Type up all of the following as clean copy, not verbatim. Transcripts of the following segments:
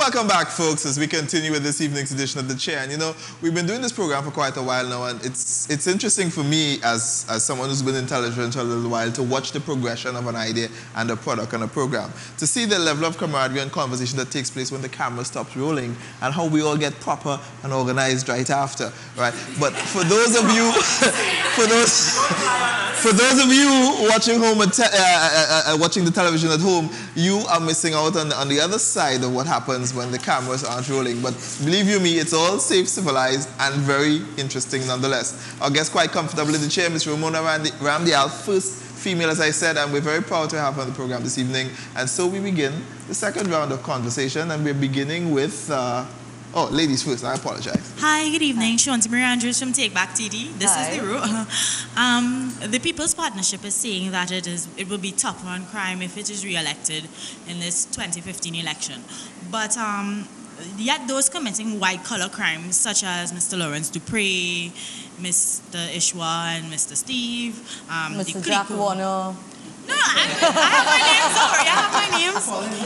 Welcome back, folks, as we continue with this evening's edition of The Chair. And, you know, we've been doing this program for quite a while now, and it's interesting for me as someone who's been in television for a little while to watch the progression of an idea and a product and a program, to see the level of camaraderie and conversation that takes place when the camera stops rolling and how we all get proper and organized right after, right? But for those of you, for those of you watching home, watching the television at home, you are missing out on the other side of what happens when the cameras aren't rolling. But believe you me, it's all safe, civilized, and very interesting nonetheless. Our guest quite comfortable in the chair, Ms. Ramona Ramdial, first female, as I said, and we're very proud to have her on the program this evening. And so we begin the second round of conversation, and we're beginning with... oh, ladies first, I apologize. Hi, good evening. Shanti Marie Andrews from Take Back TD. This is the route. The People's Partnership is saying that it will be tougher on crime if it is re-elected in this 2015 election. But yet those committing white-collar crimes, such as Mr. Lawrence Dupree, Mr. Ishwa and Mr. Steve, Mr. Jack Warner. No, I have my names, sorry, I have my names.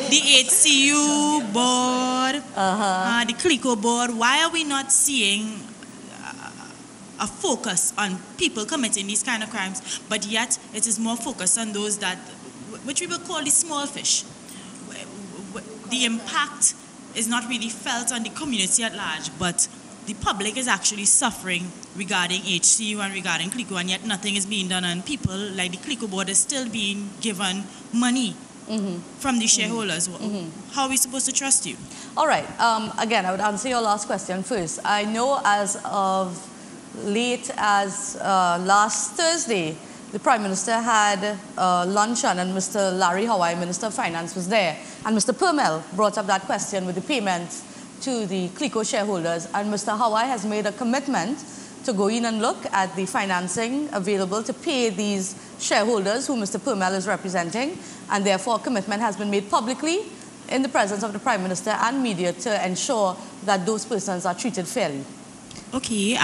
The HCU board, the CLICO board. Why are we not seeing a focus on people committing these kind of crimes, but yet it is more focused on those that, which we will call the small fish. The impact is not really felt on the community at large, but the public is actually suffering regarding HCU and regarding CLICO, and yet nothing is being done, and people like the CLICO board is still being given money from the shareholders. How are we supposed to trust you? All right. Again, I would answer your last question first. I know as of late as last Thursday, the Prime Minister had luncheon, and Mr. Larry Hawaii, Minister of Finance, was there. And Mr. Permel brought up that question with the payments to the CLICO shareholders. And Mr. Hawaii has made a commitment to go in and look at the financing available to pay these shareholders who Mr. Permel is representing. And therefore, a commitment has been made publicly in the presence of the Prime Minister and media to ensure that those persons are treated fairly. Okay.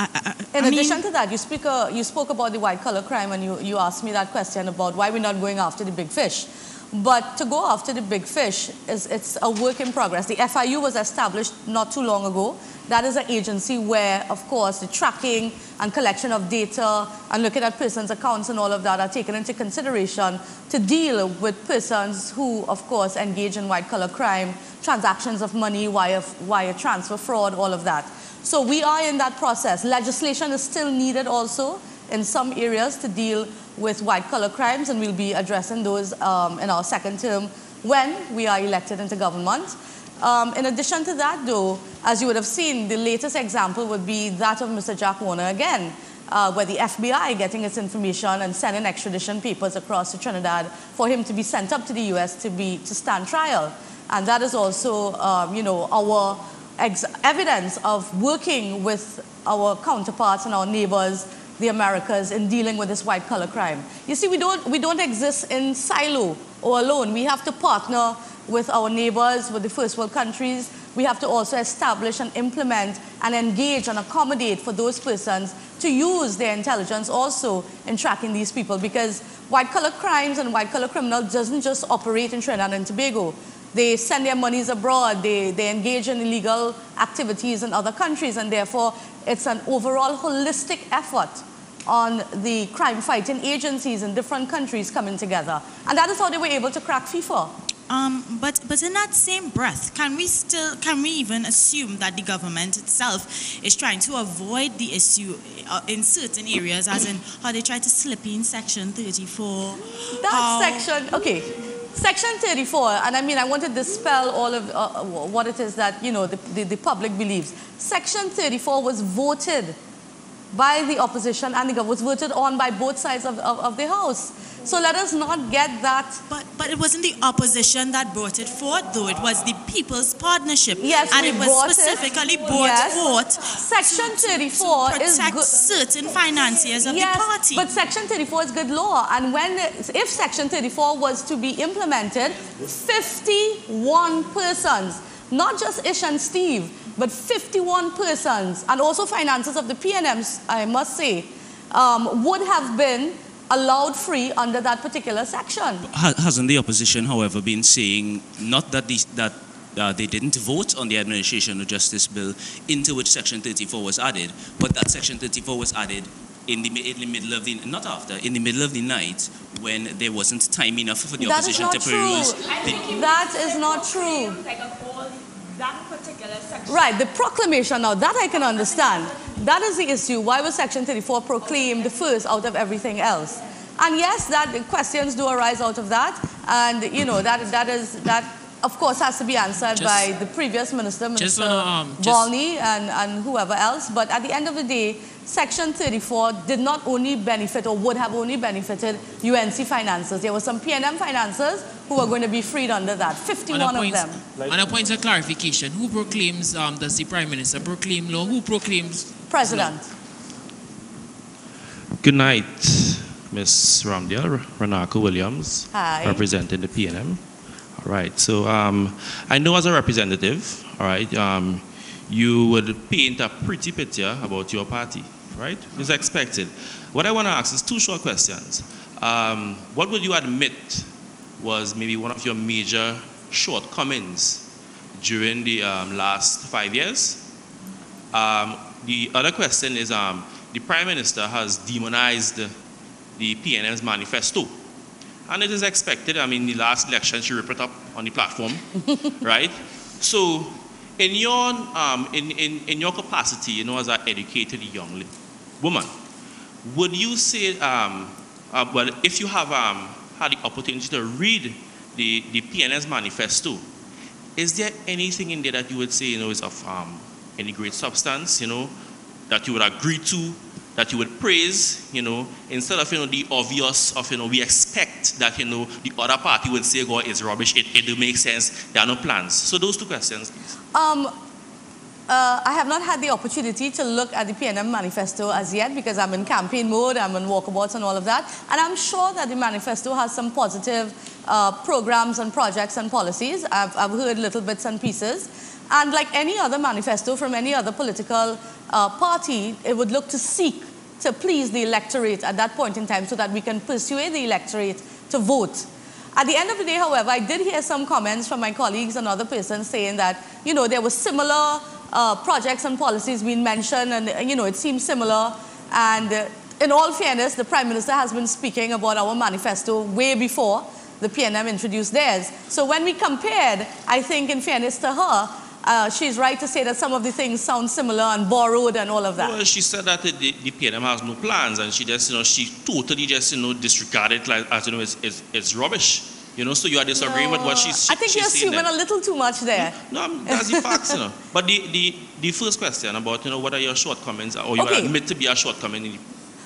In addition to that, you spoke about the white-collar crime, and you asked me that question about why we're not going after the big fish. But to go after the big fish, it's a work in progress. The FIU was established not too long ago. That is an agency where, of course, the tracking and collection of data and looking at persons' accounts and all of that are taken into consideration to deal with persons who, of course, engage in white-collar crime, transactions of money, wire transfer fraud, all of that. So we are in that process. Legislation is still needed also in some areas to deal with white-collar crimes, and we'll be addressing those in our second term when we are elected into government. In addition to that, though, as you would have seen, the latest example would be that of Mr. Jack Warner again, where the FBI getting its information and sending extradition papers across to Trinidad for him to be sent up to the U.S. to stand trial. And that is also, you know, our evidence of working with our counterparts and our neighbors, the Americas, in dealing with this white-collar crime. You see, we don't exist in silo or alone. We have to partner with our neighbors, with the first world countries. We have to also establish and implement and engage and accommodate for those persons to use their intelligence also in tracking these people, because white-collar crimes and white-collar criminals doesn't just operate in Trinidad and Tobago. They send their monies abroad, they engage in illegal activities in other countries, and therefore it's an overall holistic effort on the crime-fighting agencies in different countries coming together. And that is how they were able to crack FIFA. But in that same breath, can we even assume that the government itself is trying to avoid the issue in certain areas, as in how they try to slip in Section 34? Section, okay. Section 34, and I mean, I want to dispel all of what it is that, you know, the public believes. Section 34 was voted by the opposition, and it was voted on by both sides of the House. So let us not get that. But it wasn't the opposition that brought it forth, though. It was the People's Partnership. Yes, and it was specifically brought forth. Section 34 to protect certain financiers of the party. But Section 34 is good law. And if Section 34 was to be implemented, 51 persons, not just Ish and Steve, but 51 persons, and also financiers of the PNMs, I must say, would have been allowed free under that particular section. Hasn't the opposition, however, been saying not that they didn't vote on the Administration of Justice bill, into which Section 34 was added. But that Section 34 was added in the middle of the, not after, in the middle of the night, when there wasn't time enough for the opposition to peruse. That is not true. Right, the proclamation, now that I can understand. That is the issue. Why was Section 34 proclaimed first out of everything else? And yes, that questions do arise out of that. And, you know, that of course has to be answered by the previous minister, Minister Volney and whoever else. But at the end of the day, Section 34 did not only benefit, or would have only benefited, UNC financiers. There were some PNM financiers who were going to be freed under that, 51 of them. On a point of clarification, who proclaims, does the Prime Minister proclaim law? Who proclaims? President. Law? Good night, Ms. Ramdial, Renaka Williams. Hi. Representing the PNM. All right, so I know as a representative, all right, you would paint a pretty picture about your party, right? It's expected. What I want to ask is two short questions. What would you admit was maybe one of your major shortcomings during the last 5 years? The other question is, the Prime Minister has demonized the PNM's manifesto. And it is expected. I mean, the last election, she ripped it up on the platform, right? So, in your capacity, you know, as an educated young woman, would you say, well, if you have had the opportunity to read the PNM's manifesto, is there anything in there that you would say, you know, is of any great substance, you know, that you would agree to, that you would praise, you know, instead of, you know, the obvious of, you know, we expect that, you know, the other party would say, God, it's rubbish, it don't make sense, there are no plans. So those two questions, please. I have not had the opportunity to look at the PNM manifesto as yet because I'm in campaign mode, I'm in walkabouts and all of that. And I'm sure that the manifesto has some positive programs and projects and policies. I've heard little bits and pieces. And like any other manifesto from any other political party, it would look to seek to please the electorate at that point in time so that we can persuade the electorate to vote. At the end of the day, however, I did hear some comments from my colleagues and other persons saying that, you know, there were similar projects and policies being mentioned and, you know, it seems similar. And in all fairness, the Prime Minister has been speaking about our manifesto way before the PNM introduced theirs. So when we compared, I think in fairness to her, she's right to say that some of the things sound similar and borrowed and all of that. Well, she said that the PNM has no plans, and she just, you know, she totally just, you know, disregarded it like, as you know, it's rubbish. You know, so you are disagreeing with what she's I think you're assuming a little too much there. No, that's the facts, you know. But the first question about, you know, what are your shortcomings, or you would admit to be a shortcoming?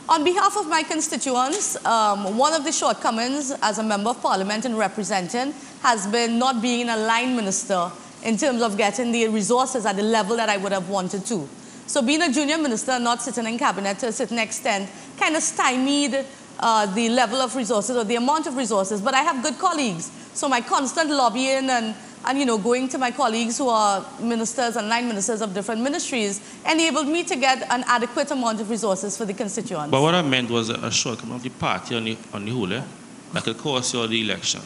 On behalf of my constituents, one of the shortcomings as a member of parliament and representing has been not being a line minister in terms of getting the resources at the level that I would have wanted to. So being a junior minister, not sitting in cabinet to a certain extent, kind of stymied the level of resources or the amount of resources. But I have good colleagues. So my constant lobbying and you know, going to my colleagues who are ministers and line ministers of different ministries enabled me to get an adequate amount of resources for the constituents. But what I meant was a shortcoming of the party on the whole, that could cost you the election.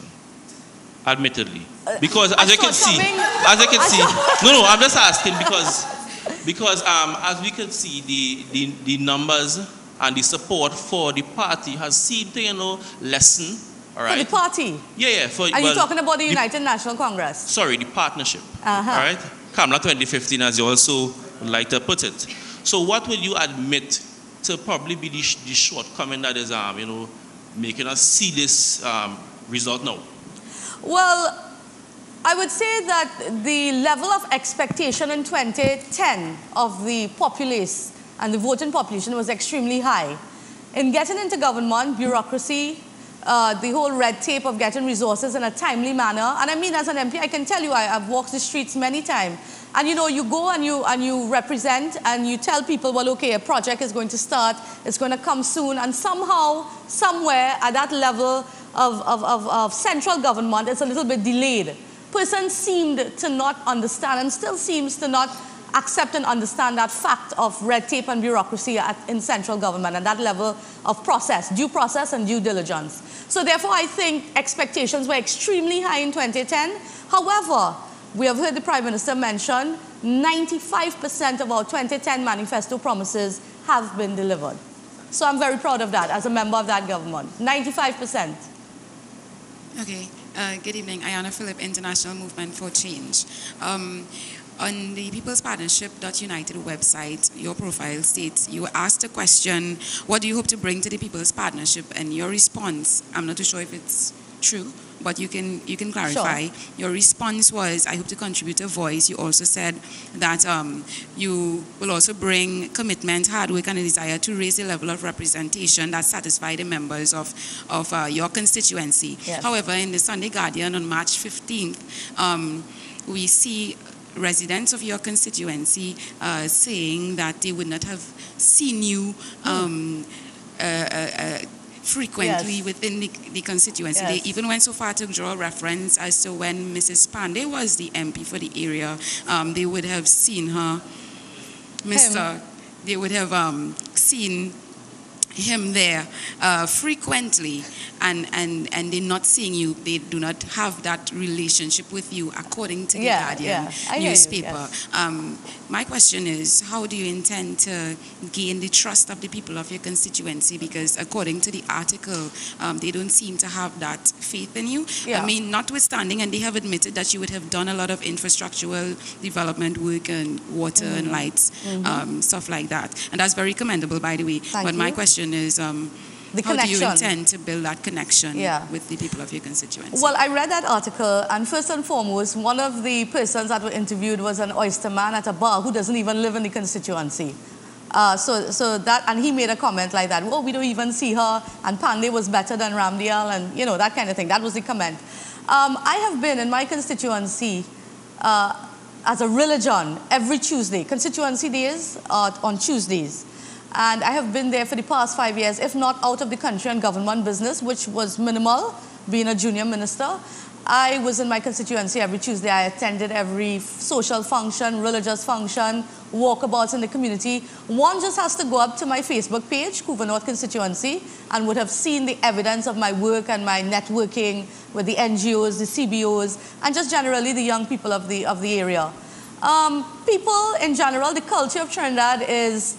Admittedly, because as you can see, no, I'm just asking because as we can see, the numbers and the support for the party has seemed to, you know, lessen. All right. For the party. Yeah. Are you talking about the United National Congress? Sorry, the partnership. All right. Kamala 2015, as you also would like to put it. So, what would you admit to probably be the shortcoming that is, you know, making us see this result now? Well, I would say that the level of expectation in 2010 of the populace and the voting population was extremely high. In getting into government, bureaucracy, the whole red tape of getting resources in a timely manner, and I mean as an MP, I can tell you I've walked the streets many times, and you know, you go and you represent and you tell people, well, okay, a project is going to start, it's going to come soon, and somehow, somewhere at that level of central government, it's a little bit delayed. Person seemed to not understand and still seems to not accept and understand that fact of red tape and bureaucracy in central government and that level of process, due process and due diligence. So therefore, I think expectations were extremely high in 2010. However, we have heard the Prime Minister mention 95% of our 2010 manifesto promises have been delivered. So I'm very proud of that as a member of that government. 95%. Okay. Good evening. Ayana Phillip, International Movement for Change. On the People's Partnership.United website, your profile states you were asked a question, what do you hope to bring to the People's Partnership? And your response, I'm not too sure if it's true, but you can clarify. Sure. Your response was, I hope to contribute a voice. You also said that you will also bring commitment, hard work, and a desire to raise the level of representation that satisfy the members of your constituency. Yes. However, in the Sunday Guardian on March 15th, we see residents of your constituency saying that they would not have seen you frequently Yes. within the constituency. Yes. They even went so far to draw reference as to when Mrs. Pandey was the MP for the area, they would have seen her, they would have seen him there frequently, and they're not seeing you. They do not have that relationship with you, according to the Guardian newspaper. Yes. My question is, how do you intend to gain the trust of the people of your constituency? Because according to the article, they don't seem to have that faith in you. Yeah. I mean, notwithstanding, and they have admitted that you would have done a lot of infrastructural development work and water and lights, stuff like that. And that's very commendable, by the way. Thank my you. question is, how do you intend to build that connection with the people of your constituency? Well, I read that article, and first and foremost, one of the persons that were interviewed was an oyster man at a bar who doesn't even live in the constituency. So that, and he made a comment like that, oh, we don't even see her, and Pandey was better than Ramdial, and, you know, that kind of thing. That was the comment. I have been in my constituency as a religion every Tuesday. Constituency days are on Tuesdays. And I have been there for the past 5 years, if not out of the country on government business, which was minimal, being a junior minister. I was in my constituency every Tuesday. I attended every social function, religious function, walkabouts in the community. One just has to go up to my Facebook page, Couva North Constituency, and would have seen the evidence of my work and my networking with the NGOs, the CBOs, and just generally the young people of the area. People in general, the culture of Trinidad is,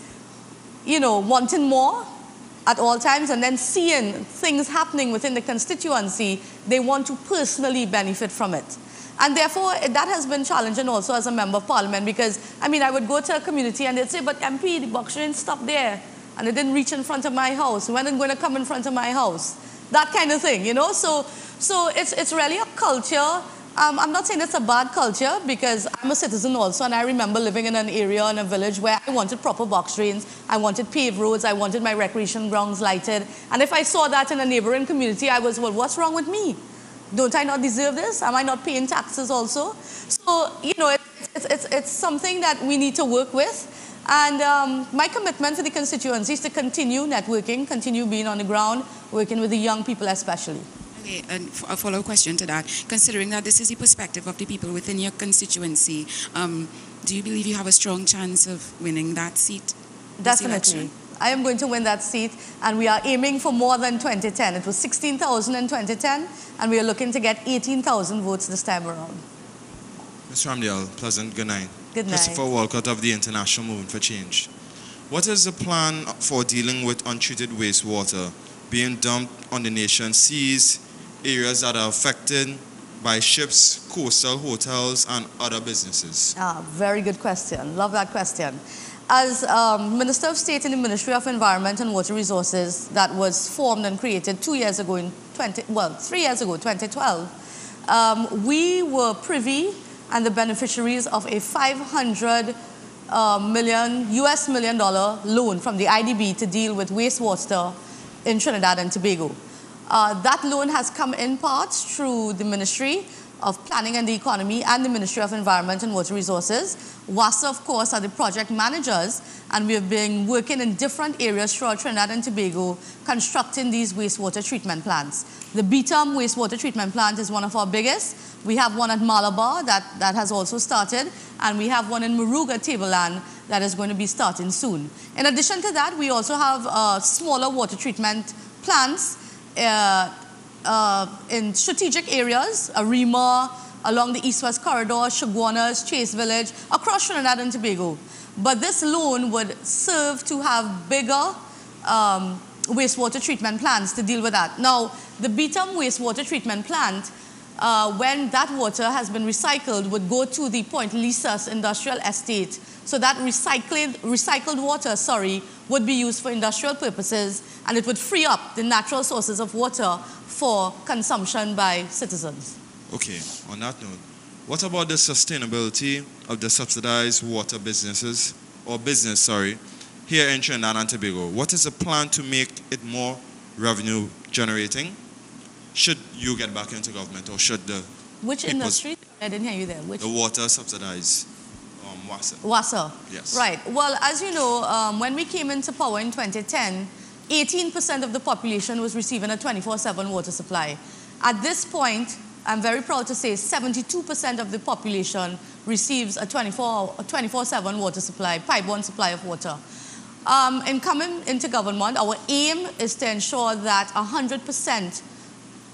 you know, wanting more at all times, and then seeing things happening within the constituency, they want to personally benefit from it. And therefore, that has been challenging also as a member of parliament, because, I mean, I would go to a community and they'd say, but MP, the box train stopped there, and it didn't reach in front of my house. When is it going to come in front of my house? That kind of thing, you know? So it's really a culture. I'm not saying it's a bad culture, because I'm a citizen also, and I remember living in an area, in a village, where I wanted proper box drains, I wanted paved roads, I wanted my recreation grounds lighted. And if I saw that in a neighboring community, I was, well, what's wrong with me? Don't I not deserve this? Am I not paying taxes also? So, you know, it's something that we need to work with. And my commitment for the constituency is to continue networking, continue being on the ground, working with the young people especially. Okay, and a follow-up question to that. Considering that this is the perspective of the people within your constituency, do you believe you have a strong chance of winning that seat? Definitely. I am going to win that seat, and we are aiming for more than 2010. It was 16,000 in 2010, and we are looking to get 18,000 votes this time around. Ms. Ramdial, pleasant good night. Good night. Christopher Walcott of the International Movement for Change. What is the plan for dealing with untreated wastewater being dumped on the nation's seas, areas that are affected by ships, coastal hotels, and other businesses? Very good question. Love that question. As Minister of State in the Ministry of Environment and Water Resources, that was formed and created 3 years ago, 2012, we were privy and the beneficiaries of a $500 million loan from the IDB to deal with wastewater in Trinidad and Tobago. That loan has come in part through the Ministry of Planning and the Economy and the Ministry of Environment and Water Resources. WASA, of course, are the project managers, and we have been working in different areas throughout Trinidad and Tobago constructing these wastewater treatment plants. The Beetham wastewater treatment plant is one of our biggest. We have one at Malabar that has also started, and we have one in Muruga, Tableland, that is going to be starting soon. In addition to that, we also have smaller water treatment plants in strategic areas, Arima, along the east-west corridor, Chaguanas, Chase Village, across Trinidad and Tobago. But this loan would serve to have bigger wastewater treatment plants to deal with that. Now, the Beetham wastewater treatment plant, when that water has been recycled, would go to the Point Lisas industrial estate. So that recycled water, would be used for industrial purposes, and it would free up the natural sources of water for consumption by citizens. Okay, on that note, what about the sustainability of the subsidized water businesses, or business, here in Trinidad and Tobago? What is the plan to make it more revenue generating? Should you get back into government, or should the Which industry? I didn't hear you there. Which? The water subsidized, WASA. WASA. Yes. Right. Well, as you know, when we came into power in 2010, 18% of the population was receiving a 24/7 water supply. At this point, I'm very proud to say 72% of the population receives a 24/7 water supply, pipe-borne supply of water. In coming into government, our aim is to ensure that 100%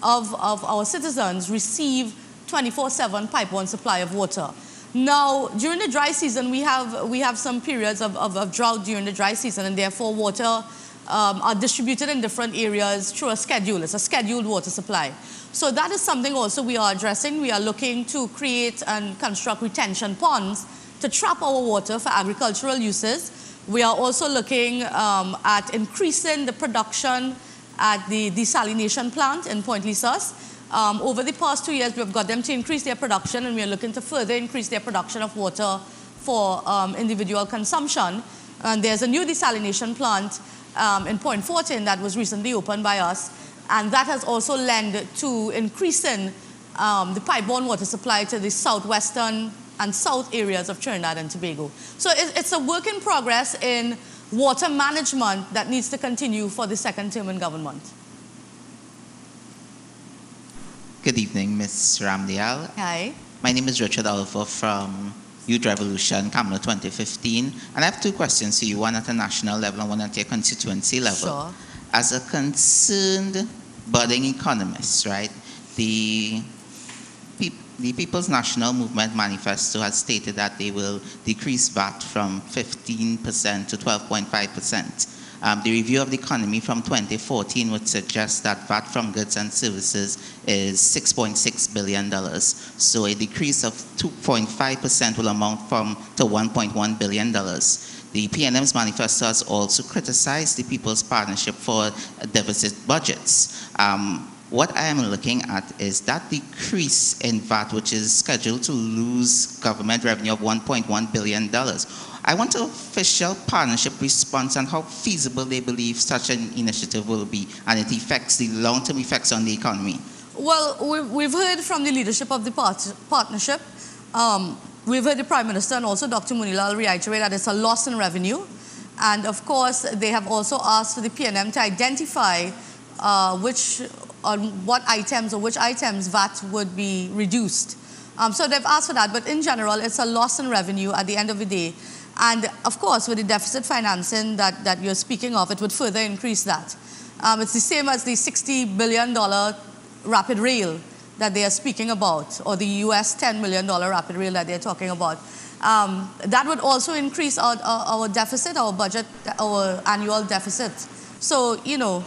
of our citizens receive 24/7 pipe-borne supply of water. Now, during the dry season, we have some periods of drought during the dry season, and therefore water are distributed in different areas through a schedule. It's a scheduled water supply. So that is something also we are addressing. We are looking to create and construct retention ponds to trap our water for agricultural uses. We are also looking at increasing the production at the desalination plant in Point Lisas. Over the past 2 years, we've got them to increase their production, and we are looking to further increase their production of water for individual consumption. And there's a new desalination plant in Point 14 that was recently opened by us, and that has also led to increasing the pipe-borne water supply to the southwestern and south areas of Trinidad and Tobago. So it's a work in progress in water management that needs to continue for the second term in government. Good evening, Ms. Ramdial. Hi. My name is Richard Oliver from Youth Revolution, Kamala 2015. And I have two questions to you, one at a national level and one at your constituency level. Sure. As a concerned budding economist, right, the People's National Movement Manifesto has stated that they will decrease VAT from 15% to 12.5%. The review of the economy from 2014 would suggest that VAT from goods and services is $6.6 billion. So a decrease of 2.5% will amount to $1.1 billion. The PNM's manifesto has also criticized the People's Partnership for deficit budgets. What I am looking at is that decrease in VAT, which is scheduled to lose government revenue of $1.1 billion. I want an official partnership response on how feasible they believe such an initiative will be and its effects, the long-term effects on the economy. Well, we've heard from the leadership of the partnership. We've heard the Prime Minister and also Dr. Munilal reiterate that it's a loss in revenue. And of course, they have also asked for the PNM to identify which items VAT would be reduced. So they've asked for that, but in general, it's a loss in revenue at the end of the day. And of course, with the deficit financing that you're speaking of, it would further increase that. It's the same as the $60 billion rapid rail that they are speaking about, or the US $10 million rapid rail that they're talking about. That would also increase our deficit, our budget, our annual deficit. So, you know,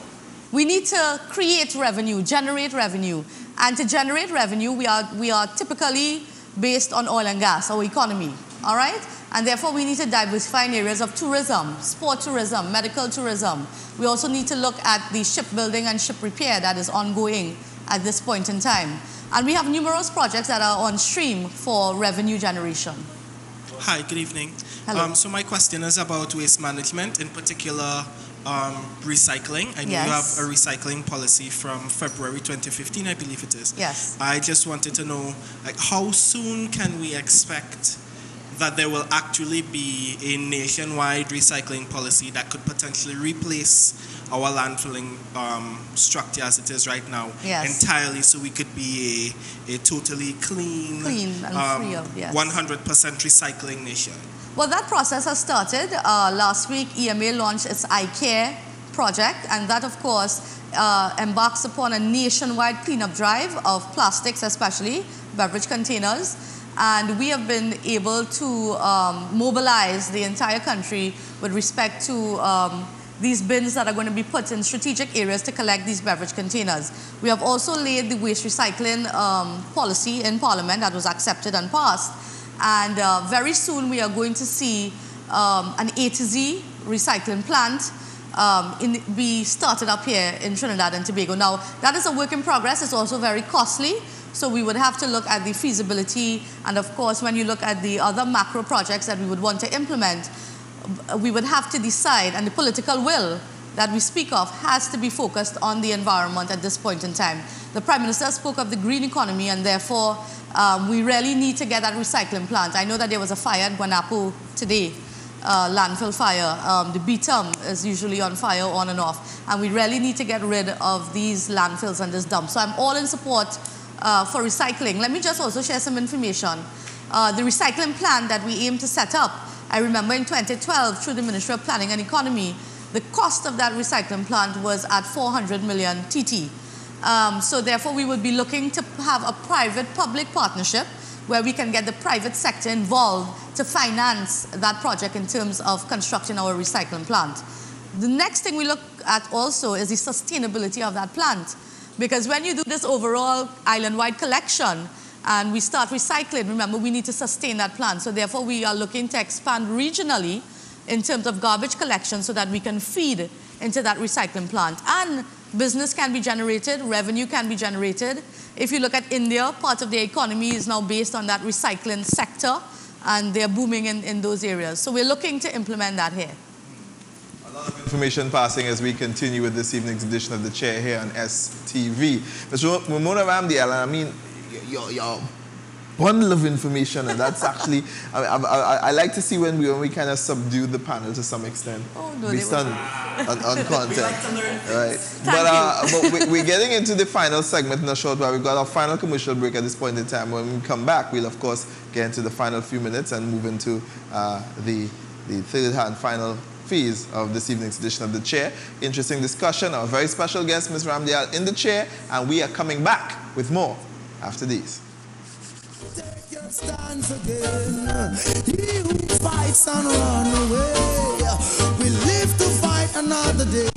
we need to create revenue, generate revenue. And to generate revenue, we are typically based on oil and gas, our economy, all right? And therefore, we need to diversify in areas of tourism, sport tourism, medical tourism. We also need to look at the shipbuilding and ship repair that is ongoing at this point in time. And we have numerous projects that are on stream for revenue generation. Hi, good evening. Hello. So my question is about waste management, in particular recycling. I know you have a recycling policy from February 2015, I believe it is. Yes. I just wanted to know, like, how soon can we expect that there will actually be a nationwide recycling policy that could potentially replace our landfilling structure as it is right now entirely, so we could be a totally clean and free of 100% recycling nation? Well, that process has started. Last week, EMA launched its iCare project, and that, of course, embarks upon a nationwide cleanup drive of plastics, especially beverage containers. And we have been able to mobilize the entire country with respect to these bins that are going to be put in strategic areas to collect these beverage containers. We have also laid the waste recycling policy in Parliament that was accepted and passed. And very soon we are going to see an A to Z recycling plant be started up here in Trinidad and Tobago. Now, that is a work in progress. It's also very costly. So we would have to look at the feasibility. And of course, when you look at the other macro projects that we would want to implement, we would have to decide, and the political will that we speak of has to be focused on the environment at this point in time. The Prime Minister spoke of the green economy, and therefore we really need to get that recycling plant. I know that there was a fire at Guanapo today, landfill fire. The BTUM is usually on fire on and off, and we really need to get rid of these landfills and this dump. So I'm all in support for recycling. Let me just also share some information. The recycling plant that we aim to set up, I remember in 2012, through the Ministry of Planning and Economy, the cost of that recycling plant was at 400 million TT. So therefore, we would be looking to have a private-public partnership where we can get the private sector involved to finance that project in terms of constructing our recycling plant. The next thing we look at also is the sustainability of that plant. Because when you do this overall island-wide collection, and we start recycling, remember, we need to sustain that plant. So therefore, we are looking to expand regionally in terms of garbage collection so that we can feed into that recycling plant. And business can be generated, revenue can be generated. If you look at India, part of their economy is now based on that recycling sector, and they're booming in those areas. So we're looking to implement that here. A lot of information passing as we continue with this evening's edition of The Chair here on STV. Mr. Ramona Ramdial, I mean, your bundle of information, and that's actually, I like to see when we kind of subdue the panel to some extent, based on content. We like to learn things. Right. But we're getting into the final segment in a short while. We've got our final commercial break at this point in time. When we come back, we'll of course get into the final few minutes and move into the third and final phase of this evening's edition of The Chair. Interesting discussion. Our very special guest, Ms. Ramdial, in the chair, and we are coming back with more after these. Take your stance again. He who fights and run away, we live to fight another day.